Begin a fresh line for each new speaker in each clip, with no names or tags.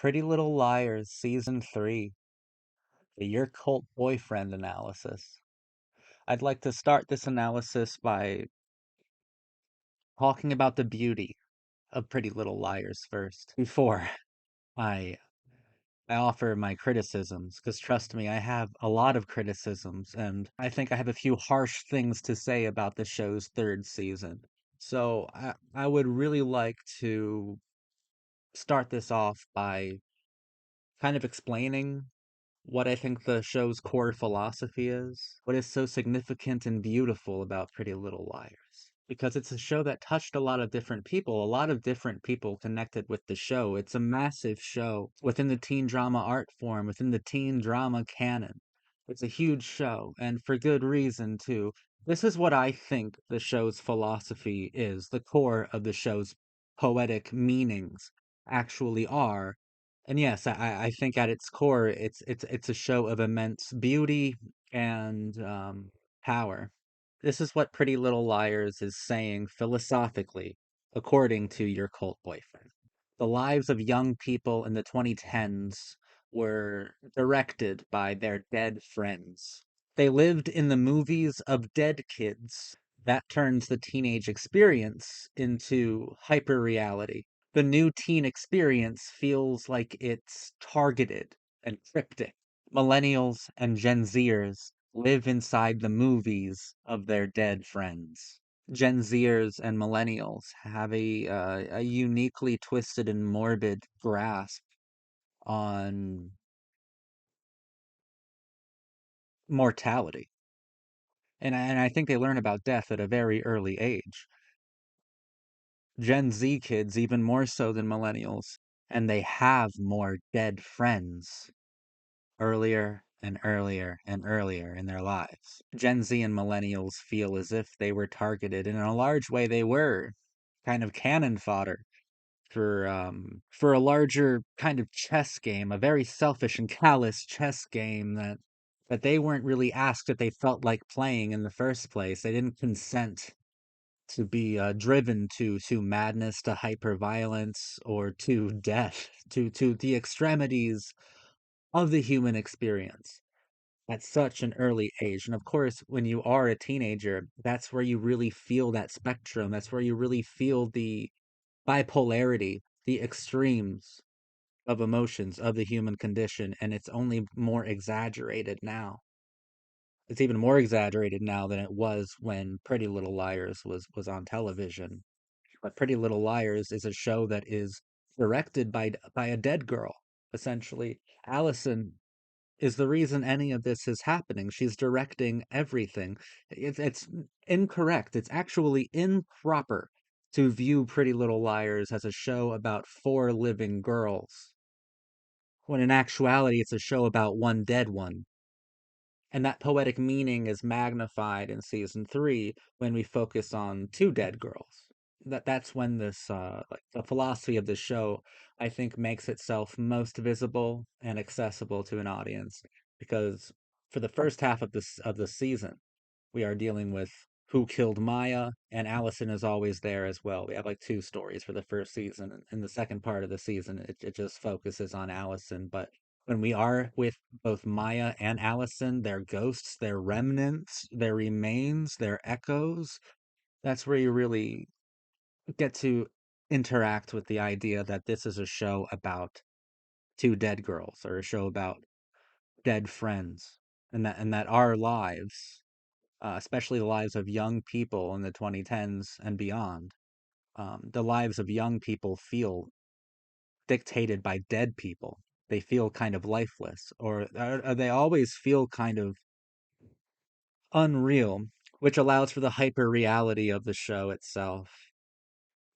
Pretty Little Liars Season 3, the Your Cult Boyfriend analysis. I'd like to start this analysis by talking about the beauty of Pretty Little Liars first, before I I offer my criticisms, because trust me, I have a lot of criticisms, and I think I have a few harsh things to say about the show's third season. So I would really like to start this off by kind of explaining what I think the show's core philosophy is, what is so significant and beautiful about Pretty Little Liars. Because it's a show that touched a lot of different people. A lot of different people connected with the show. It's a massive show within the teen drama art form, within the teen drama canon. It's a huge show, and for good reason, too. This is what I think the show's philosophy is, the core of the show's poetic meanings actually are. And yes, I think at its core, it's a show of immense beauty and power. This is what Pretty Little Liars is saying philosophically, according to Your Cult Boyfriend. The lives of young people in the 2010s were directed by their dead friends. They lived in the movies of dead kids. That turns the teenage experience into hyperreality. The new teen experience feels like it's targeted and cryptic. Millennials and Gen Zers live inside the movies of their dead friends. Gen Zers and millennials have a uniquely twisted and morbid grasp on mortality. And I think they learn about death at a very early age. Gen Z kids, even more so than millennials, and they have more dead friends earlier and earlier and earlier in their lives. Gen Z and millennials feel as if they were targeted, and in a large way they were kind of cannon fodder for a larger kind of chess game, a very selfish and callous chess game that they weren't really asked if they felt like playing in the first place. They didn't consent to be driven to madness, to hyperviolence, or to death, to the extremities of the human experience at such an early age. And of course, when you are a teenager, that's where you really feel that spectrum. That's where you really feel the bipolarity, the extremes of emotions of the human condition, and it's only more exaggerated now. It's even more exaggerated now than it was when Pretty Little Liars was on television. But Pretty Little Liars is a show that is directed by a dead girl, essentially. Allison is the reason any of this is happening. She's directing everything. It's incorrect. It's actually improper to view Pretty Little Liars as a show about four living girls, when in actuality it's a show about one dead one. And that poetic meaning is magnified in season 3 when we focus on two dead girls. That's when this like the philosophy of the show, I think, makes itself most visible and accessible to an audience, because for the first half of the season we are dealing with who killed Maya, and Allison is always there as well. We have like two stories for the first season. And in the second part of the season, it just focuses on Allison. But when we are with both Maya and Allison, their ghosts, their remnants, their remains, their echoes, that's where you really get to interact with the idea that this is a show about two dead girls, or a show about dead friends, and that our lives, especially the lives of young people in the 2010s and beyond, the lives of young people feel dictated by dead people. They feel kind of lifeless, or they always feel kind of unreal, which allows for the hyper reality of the show itself.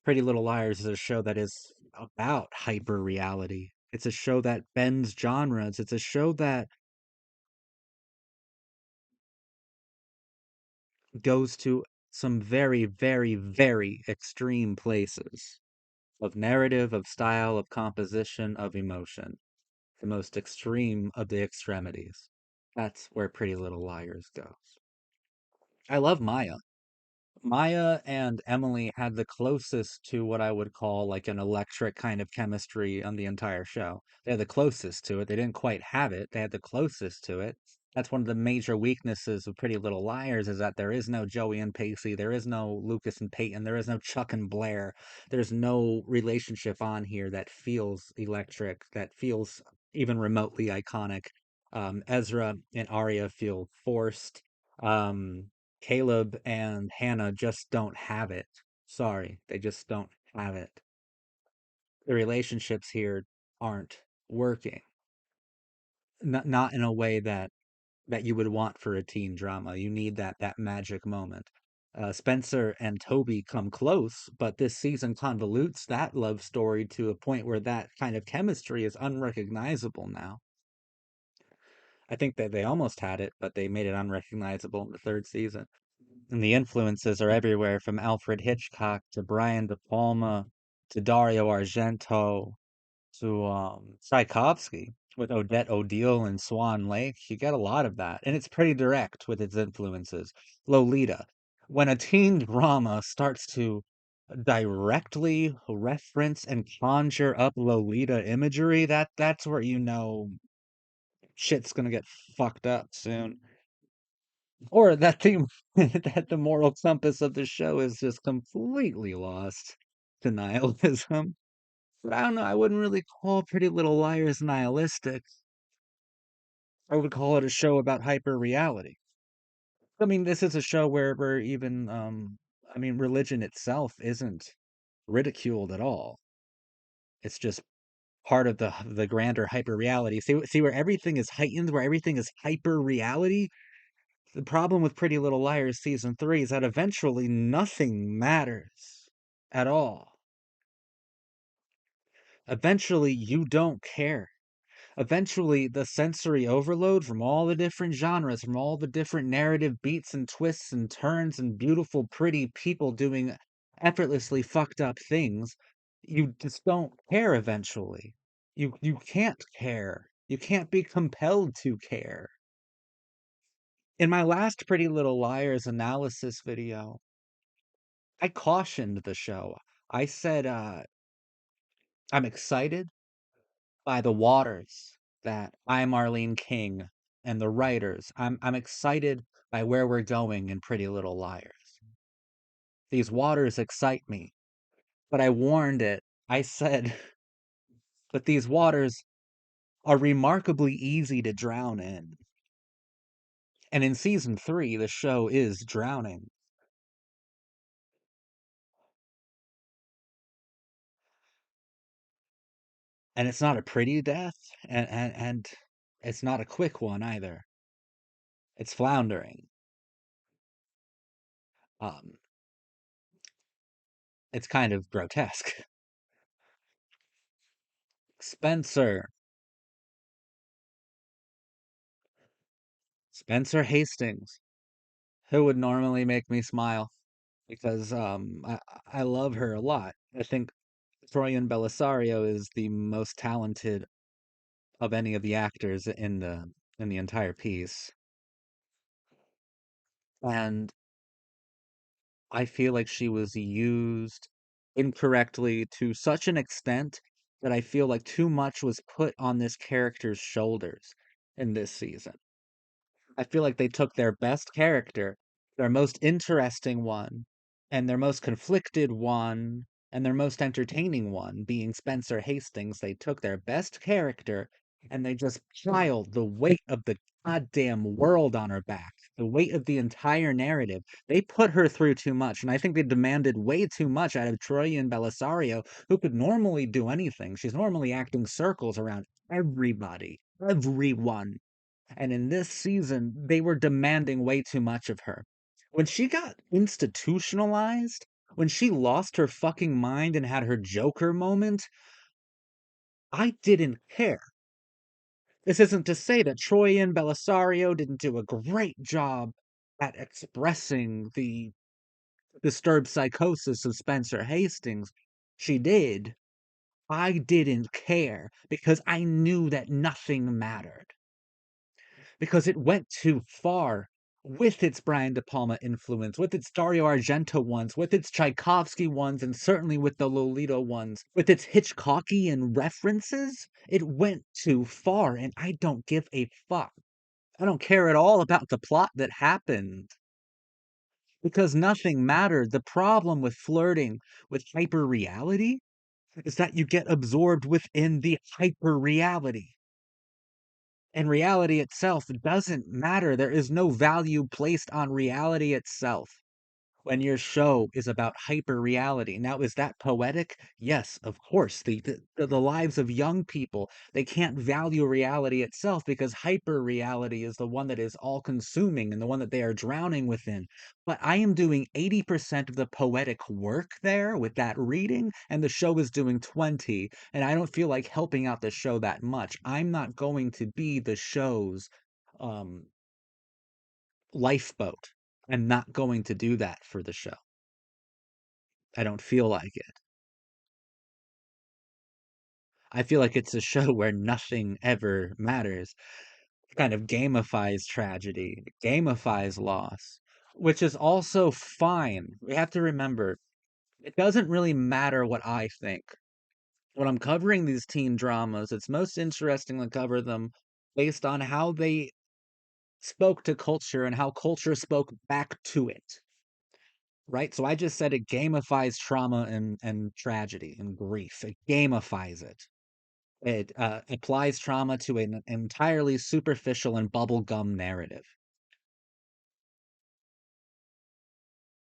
Pretty Little Liars is a show that is about hyper reality. It's a show that bends genres. It's a show that goes to some very, very, very extreme places of narrative, of style, of composition, of emotion. The most extreme of the extremities. That's where Pretty Little Liars goes. I love Maya. Maya and Emily had the closest to what I would call like an electric kind of chemistry on the entire show. They had the closest to it. They didn't quite have it. They had the closest to it. That's one of the major weaknesses of Pretty Little Liars is that there is no Joey and Pacey, there is no Lucas and Peyton, there is no Chuck and Blair. There's no relationship on here that feels electric, that feels even remotely iconic. Ezra and Arya feel forced. Caleb and Hannah just don't have it. Sorry, they just don't have it. The relationships here aren't working. Not in a way that you would want for a teen drama. You need that magic moment. Spencer and Toby come close, but this season convolutes that love story to a point where that kind of chemistry is unrecognizable now. I think that they almost had it, but they made it unrecognizable in the third season. And the influences are everywhere from Alfred Hitchcock to Brian De Palma to Dario Argento to Tchaikovsky with Odette Odile and Swan Lake. You get a lot of that. And it's pretty direct with its influences. Lolita. When a teen drama starts to directly reference and conjure up Lolita imagery, that's where you know shit's gonna get fucked up soon. Or that the that the moral compass of the show is just completely lost to nihilism. But I don't know, I wouldn't really call Pretty Little Liars nihilistic. I would call it a show about hyper reality. I mean, this is a show where even I mean, religion itself isn't ridiculed at all. It's just part of the grander hyper reality. See where everything is heightened, where everything is hyper reality. The problem with Pretty Little Liars season 3 is that eventually nothing matters at all. Eventually, you don't care. Eventually, the sensory overload from all the different genres, from all the different narrative beats and twists and turns and beautiful, pretty people doing effortlessly fucked up things, you just don't care eventually. You can't care. You can't be compelled to care. In my last Pretty Little Liars analysis video, I cautioned the show. I said, I'm excited by the waters that I'm Arlene King and the writers. I'm excited by where we're going in Pretty Little Liars. These waters excite me. But I warned it. I said, but these waters are remarkably easy to drown in. And in season 3, the show is drowning. And it's not a pretty death, and it's not a quick one either. It's floundering. Um, it's kind of grotesque. Spencer. Spencer Hastings, who would normally make me smile because I love her a lot. I think Troyan Belisario is the most talented of any of the actors in the entire piece. And I feel like she was used incorrectly to such an extent that I feel like too much was put on this character's shoulders in this season. I feel like they took their best character, their most interesting one, and their most conflicted one, and their most entertaining one, being Spencer Hastings. They took their best character and they just piled the weight of the goddamn world on her back, the weight of the entire narrative. They put her through too much, and I think they demanded way too much out of Troyan Belisario, who could normally do anything. She's normally acting circles around everybody, everyone, and in this season, they were demanding way too much of her. When she got institutionalized, when she lost her fucking mind and had her Joker moment, I didn't care. This isn't to say that Troyan Belisario didn't do a great job at expressing the disturbed psychosis of Spencer Hastings. She did. I didn't care because I knew that nothing mattered. Because it went too far with its Brian De Palma influence, with its Dario Argento ones, with its Tchaikovsky ones, and certainly with the Lolita ones, with its Hitchcockian references, it went too far, and I don't give a fuck. I don't care at all about the plot that happened because nothing mattered. The problem with flirting with hyper reality is that you get absorbed within the hyper reality. And reality itself doesn't matter. There is no value placed on reality itself when your show is about hyper reality. Now, is that poetic? Yes, of course. The lives of young people, they can't value reality itself because hyper reality is the one that is all consuming and the one that they are drowning within. But I am doing 80% of the poetic work there with that reading, and the show is doing 20, and I don't feel like helping out the show that much. I'm not going to be the show's um lifeboat. I'm not going to do that for the show. I don't feel like it. I feel like it's a show where nothing ever matters. Kind of gamifies tragedy, gamifies loss, which is also fine. We have to remember, it doesn't really matter what I think. When I'm covering these teen dramas, it's most interesting to cover them based on how they spoke to culture and how culture spoke back to it. Right? So I just said it gamifies trauma and tragedy and grief. It gamifies it. It applies trauma to an entirely superficial and bubblegum narrative.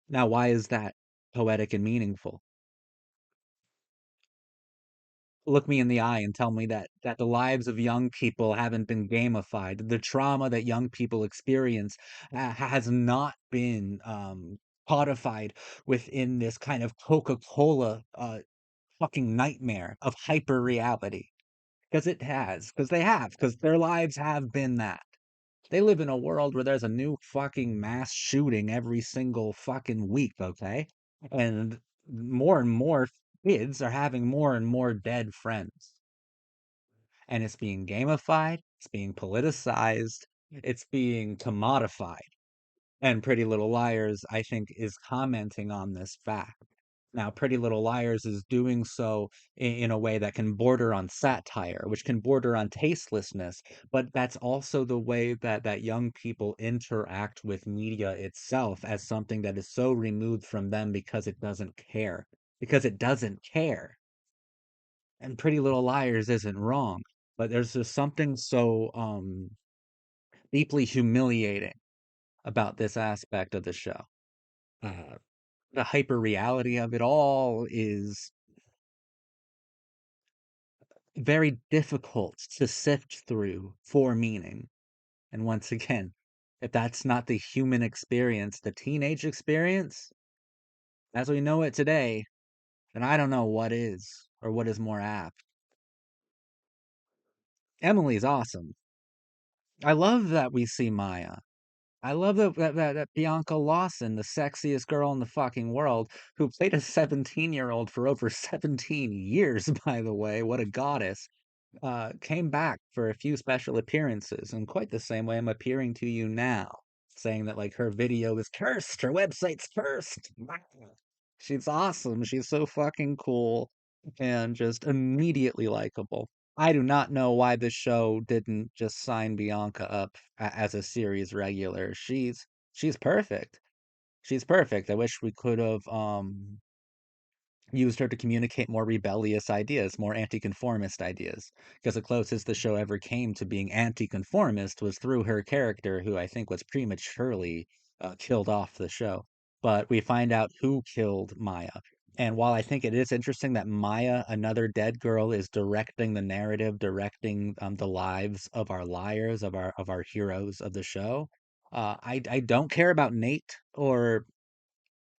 Now, why is that poetic and meaningful? Look me in the eye and tell me that the lives of young people haven't been gamified. The trauma that young people experience has not been codified within this kind of Coca-Cola fucking nightmare of hyper reality. Because it has, because they have, because their lives have been that. They live in a world where there's a new fucking mass shooting every single fucking week, okay? And more kids are having more and more dead friends. And it's being gamified, it's being politicized, it's being commodified. And Pretty Little Liars, I think, is commenting on this fact. Now, Pretty Little Liars is doing so in a way that can border on satire, which can border on tastelessness, but that's also the way that young people interact with media itself as something that is so removed from them because it doesn't care. Because it doesn't care. And Pretty Little Liars isn't wrong, but there's just something so deeply humiliating about this aspect of the show. Uh, the hyper reality of it all is very difficult to sift through for meaning. And once again, if that's not the human experience, the teenage experience, as we know it today, then I don't know what is or what is more apt. Emily's awesome. I love that we see Maya. I love that Bianca Lawson, the sexiest girl in the fucking world, who played a 17-year-old for over 17 years, by the way, what a goddess, came back for a few special appearances in quite the same way I'm appearing to you now, saying that like her video is cursed, her website's cursed. She's awesome. She's so fucking cool and just immediately likable. I do not know why the show didn't just sign Bianca up as a series regular. She's perfect. She's perfect. I wish we could have used her to communicate more rebellious ideas, more anti-conformist ideas. Because the closest the show ever came to being anti-conformist was through her character, who I think was prematurely killed off the show. But we find out who killed Maya. And while I think it is interesting that Maya, another dead girl, is directing the narrative, directing the lives of our liars, of our heroes of the show, I don't care about Nate or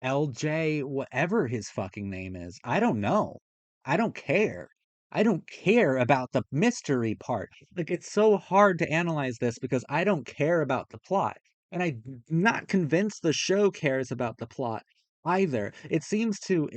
LJ, whatever his fucking name is. I don't know. I don't care. I don't care about the mystery part. Like, it's so hard to analyze this because I don't care about the plot. And I'm not convinced the show cares about the plot either. It seems to,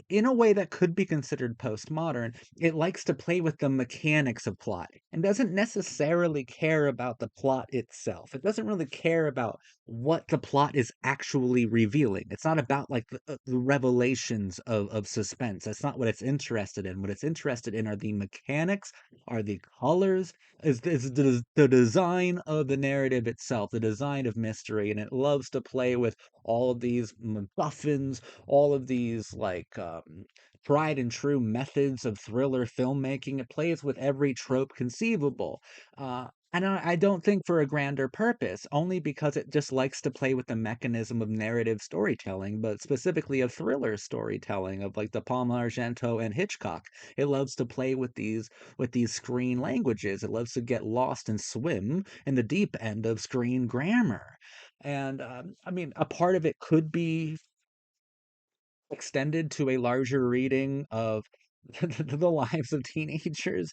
in a way that could be considered postmodern, it likes to play with the mechanics of plot and doesn't necessarily care about the plot itself. It doesn't really care about what the plot is actually revealing. It's not about like the revelations of suspense. That's not what it's interested in. What it's interested in are the mechanics, are the colors, is the design of the narrative itself, the design of mystery, and it loves to play with all of these MacGuffins, all of these like tried and true methods of thriller filmmaking. It plays with every trope conceivable. And I don't think for a grander purpose, only because it just likes to play with the mechanism of narrative storytelling, but specifically of thriller storytelling of like De Palma, Argento, and Hitchcock. It loves to play with these screen languages. It loves to get lost and swim in the deep end of screen grammar. And I mean, a part of it could be extended to a larger reading of the lives of teenagers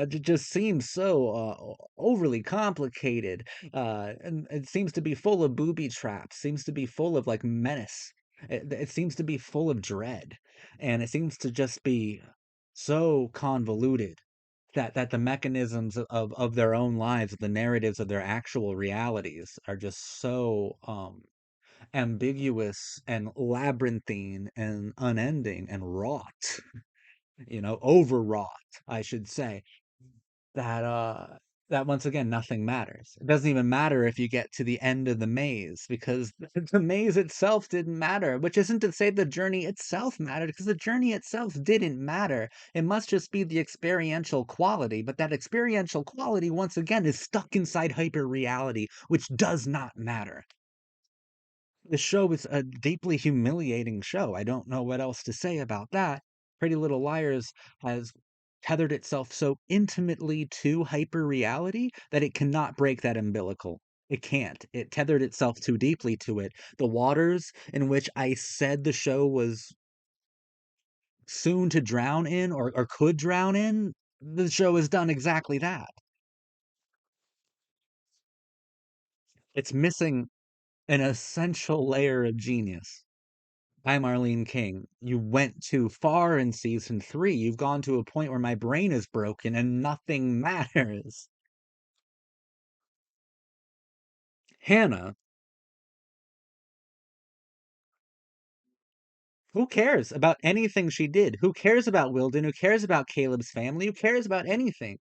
just seems so overly complicated, and it seems to be full of booby traps, seems to be full of like menace. It seems to be full of dread, and it seems to just be so convoluted that the mechanisms of their own lives, the narratives of their actual realities, are just so ambiguous and labyrinthine and unending and wrought, overwrought, I should say, that that once again nothing matters. It doesn't even matter if you get to the end of the maze because the maze itself didn't matter, which isn't to say the journey itself mattered because the journey itself didn't matter. It must just be the experiential quality, but that experiential quality once again is stuck inside hyper reality, which does not matter. The show is a deeply humiliating show. I don't know what else to say about that. Pretty Little Liars has tethered itself so intimately to hyper reality that it cannot break that umbilical. It can't. It tethered itself too deeply to it. The waters in which I said the show was soon to drown in or could drown in, the show has done exactly that. It's missing an essential layer of genius. I'm Arlene King. You went too far in season 3. You've gone to a point where my brain is broken and nothing matters. Hannah, who cares about anything she did? Who cares about Wilden? Who cares about Caleb's family? Who cares about anything?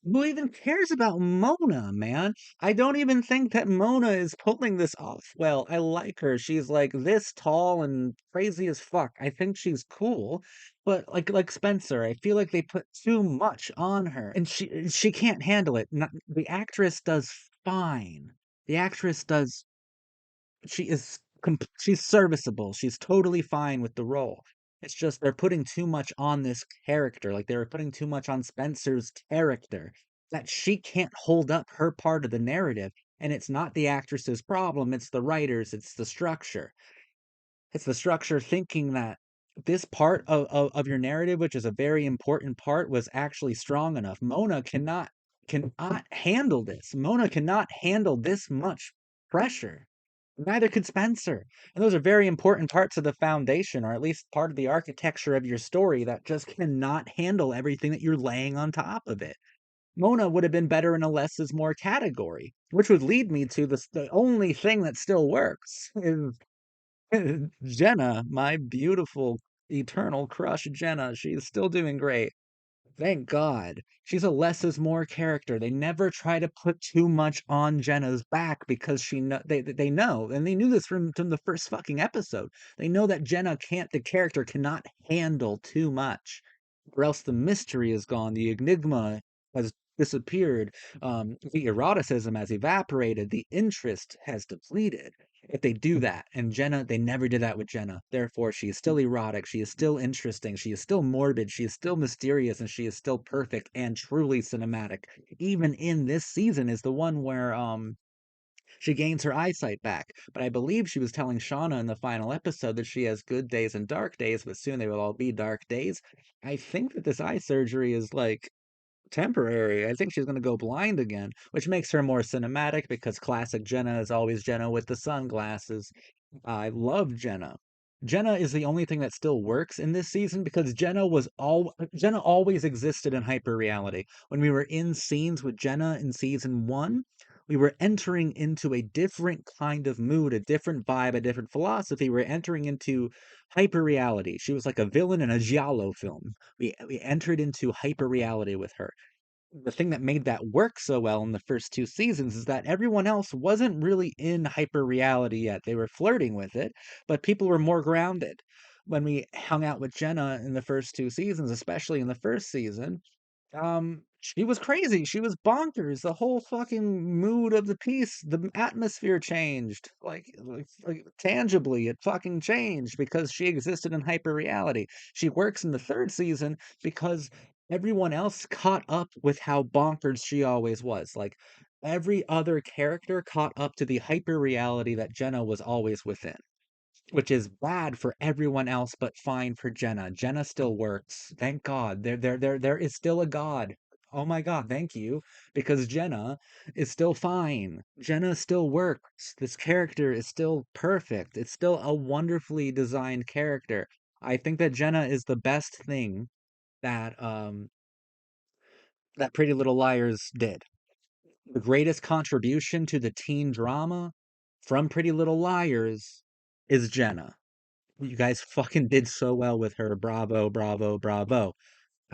Who even cares about Mona, man? I don't even think that Mona is pulling this off well. I like her. She's like this tall and crazy as fuck. I think she's cool, but like Spencer, I feel like they put too much on her, and she can't handle it. The actress does fine. The actress does she's serviceable. She's totally fine with the role. It's just they're putting too much on this character. Like they were putting too much on Spencer's character that she can't hold up her part of the narrative. And it's not the actress's problem, it's the writers, it's the structure. It's the structure thinking that this part of your narrative, which is a very important part, was actually strong enough. Mona cannot handle this. Mona cannot handle this much pressure. Neither could Spencer. And those are very important parts of the foundation, or at least part of the architecture of your story that just cannot handle everything that you're laying on top of it. Mona would have been better in a less is more category, which would lead me to the only thing that still works is Jenna, my beautiful eternal crush Jenna. She's still doing great. Thank God. She's a less is more character. They never try to put too much on Jenna's back because they know, and they knew this from the first fucking episode. They know that Jenna can't the character cannot handle too much, or else the mystery is gone, the enigma has disappeared, the eroticism has evaporated, the interest has depleted. If they do that, and Jenna, they never did that with Jenna. Therefore, she is still erotic, she is still interesting, she is still morbid, she is still mysterious, and she is still perfect and truly cinematic. Even in this season is the one where she gains her eyesight back. But I believe she was telling Shauna in the final episode that she has good days and dark days, but soon they will all be dark days. I think that this eye surgery is like temporary. I think she's going to go blind again, which makes her more cinematic because classic Jenna is always Jenna with the sunglasses. I love Jenna. Jenna is the only thing that still works in this season because Jenna always existed in hyper reality. When we were in scenes with Jenna in season 1, We were entering into a different kind of mood, a different vibe, a different philosophy. We're entering into hyper reality. She was like a villain in a giallo film. We entered into hyper reality with her. The thing that made that work so well in the first two seasons is that everyone else wasn't really in hyper reality yet. They were flirting with it, but people were more grounded. When we hung out with Jenna in the first two seasons, especially in the first season, she was crazy. She was bonkers. The whole fucking mood of the piece, the atmosphere changed. Like tangibly, it fucking changed because she existed in hyper reality. She works in the third season because everyone else caught up with how bonkers she always was. Like every other character caught up to the hyper reality that Jenna was always within, which is bad for everyone else but fine for Jenna. Jenna still works. Thank God. There is still a God. Oh my God, thank you. Because Jenna is still fine. Jenna still works. This character is still perfect. It's still a wonderfully designed character. I think that Jenna is the best thing that Pretty Little Liars did. The greatest contribution to the teen drama from Pretty Little Liars is Jenna. You guys fucking did so well with her. Bravo, bravo, bravo.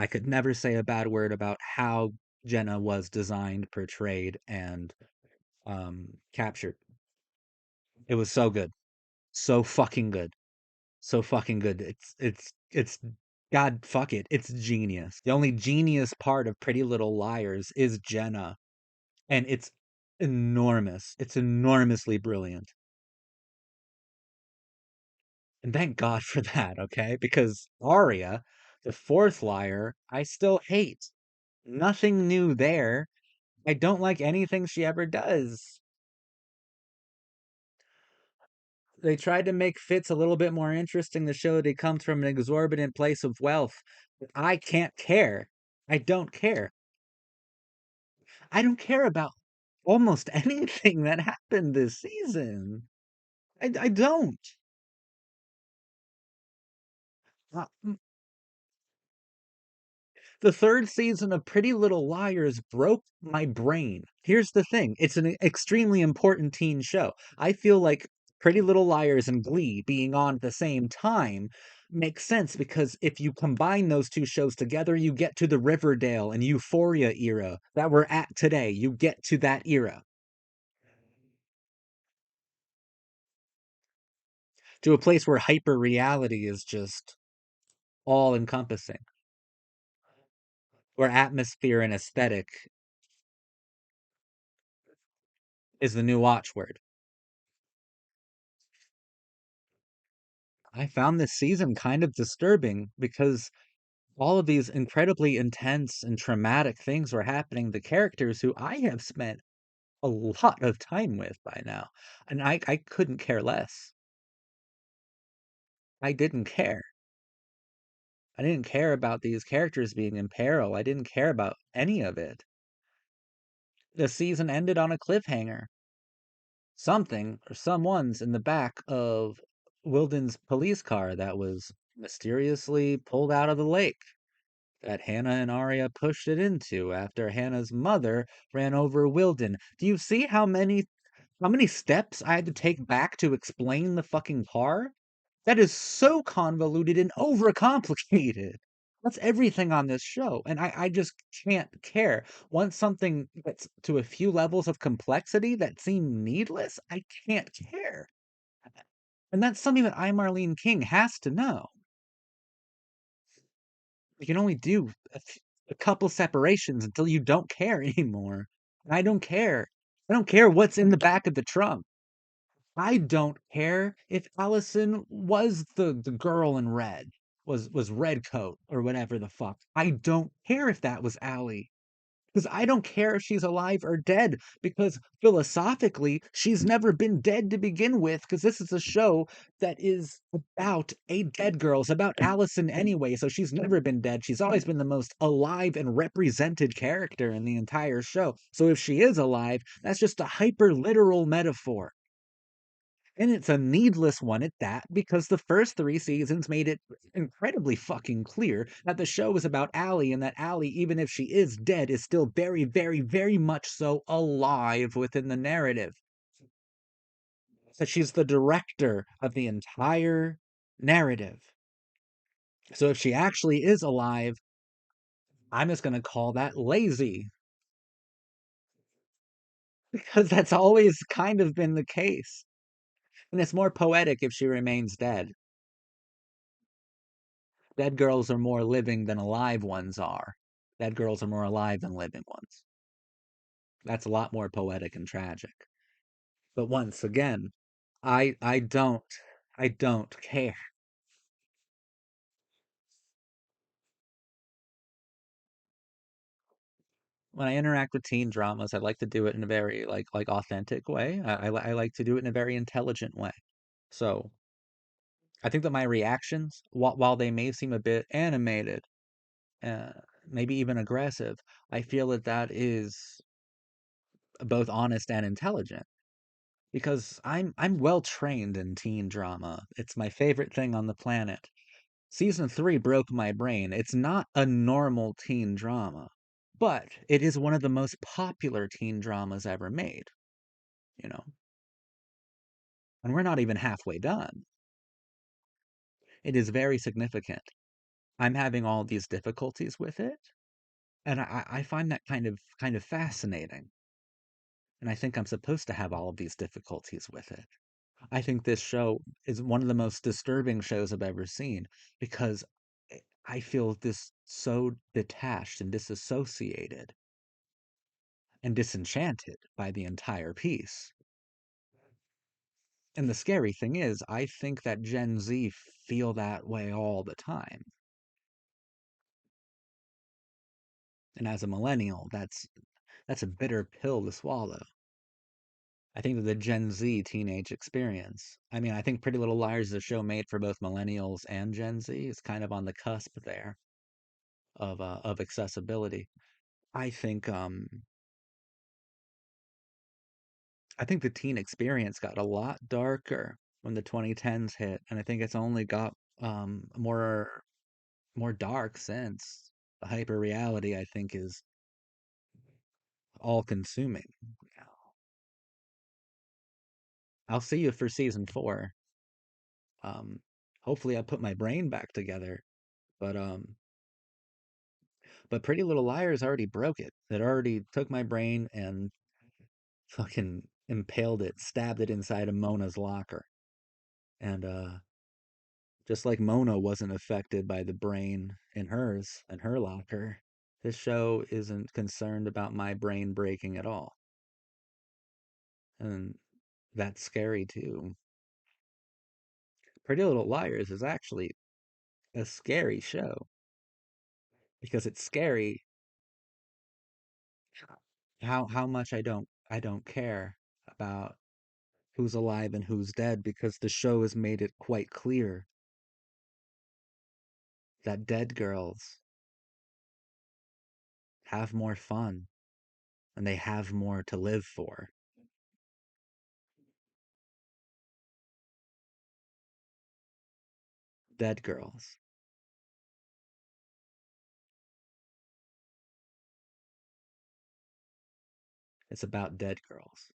I could never say a bad word about how Jenna was designed, portrayed, and captured. It was so good. So fucking good. So fucking good. It's God fuck it. It's genius. The only genius part of Pretty Little Liars is Jenna. And it's enormous. It's enormously brilliant. And thank God for that, okay? Because Arya, the fourth liar, I still hate. Nothing new there. I don't like anything she ever does. They tried to make Fitz a little bit more interesting to show that he comes from an exorbitant place of wealth. But I can't care. I don't care. I don't care about almost anything that happened this season. I don't. Uh, The third season of Pretty Little Liars broke my brain. Here's the thing, it's an extremely important teen show. I feel like Pretty Little Liars and Glee being on at the same time makes sense because if you combine those two shows together, you get to the Riverdale and Euphoria era that we're at today. You get to that era. To a place where hyper reality is just all encompassing, where atmosphere and aesthetic is the new watchword. I found this season kind of disturbing because all of these incredibly intense and traumatic things were happening to characters who I have spent a lot of time with by now, and I couldn't care less. I didn't care. I didn't care about these characters being in peril. I didn't care about any of it. The season ended on a cliffhanger. Something or someone's in the back of Wilden's police car that was mysteriously pulled out of the lake that Hannah and Arya pushed it into after Hannah's mother ran over Wilden. Do you see how many steps I had to take back to explain the fucking car? That is so convoluted and overcomplicated. That's everything on this show, and I just can't care. Once something gets to a few levels of complexity that seem needless, I can't care. And that's something that I, Marlene King, has to know. You can only do a couple separations until you don't care anymore. And I don't care. I don't care what's in the back of the trunk. I don't care if Allison was the girl in red, was Redcoat or whatever the fuck. I don't care if that was Allie. Because I don't care if she's alive or dead, because philosophically, she's never been dead to begin with, because this is a show that is about a dead girl. It's about Allison anyway, so she's never been dead. She's always been the most alive and represented character in the entire show. So if she is alive, that's just a hyper literal metaphor. And it's a needless one at that, because the first 3 seasons made it incredibly fucking clear that the show is about Allie, and that Allie, even if she is dead, is still very, very, very much so alive within the narrative. That she's the director of the entire narrative. So if she actually is alive, I'm just gonna call that lazy. Because that's always kind of been the case. And it's more poetic if she remains dead. Dead girls are more living than alive ones are. Dead girls are more alive than living ones. That's a lot more poetic and tragic. But once again, I don't care. When I interact with teen dramas, I like to do it in a very like authentic way. I like to do it in a very intelligent way. So I think that my reactions, while they may seem a bit animated, uh, maybe even aggressive, I feel that that is both honest and intelligent, because I'm well trained in teen drama. It's my favorite thing on the planet. Season 3 broke my brain. It's not a normal teen drama, but it is one of the most popular teen dramas ever made, you know. And we're not even halfway done. It is very significant. I'm having all these difficulties with it, and I find that kind of fascinating. And I think I'm supposed to have all of these difficulties with it. I think this show is one of the most disturbing shows I've ever seen, because I feel this so detached and disassociated and disenchanted by the entire piece. And the scary thing is, I think that Gen Z feel that way all the time. And as a millennial, that's a bitter pill to swallow. I think that the Gen Z teenage experience. I mean, I think Pretty Little Liars is a show made for both millennials and Gen Z. It's kind of on the cusp there of accessibility. I think I think the teen experience got a lot darker when the 2010s hit, and I think it's only got more dark since. The hyper reality, I think, is all consuming. I'll see you for season 4. Um, Hopefully I put my brain back together, but Pretty Little Liars already broke it. It already took my brain and fucking impaled it, stabbed it inside of Mona's locker. And just like Mona wasn't affected by the brain in hers and her locker, this show isn't concerned about my brain breaking at all. And that's scary too. Pretty Little Liars is actually a scary show, because it's scary how much I don't care about who's alive and who's dead, because the show has made it quite clear that dead girls have more fun and they have more to live for. Dead girls. It's about dead girls.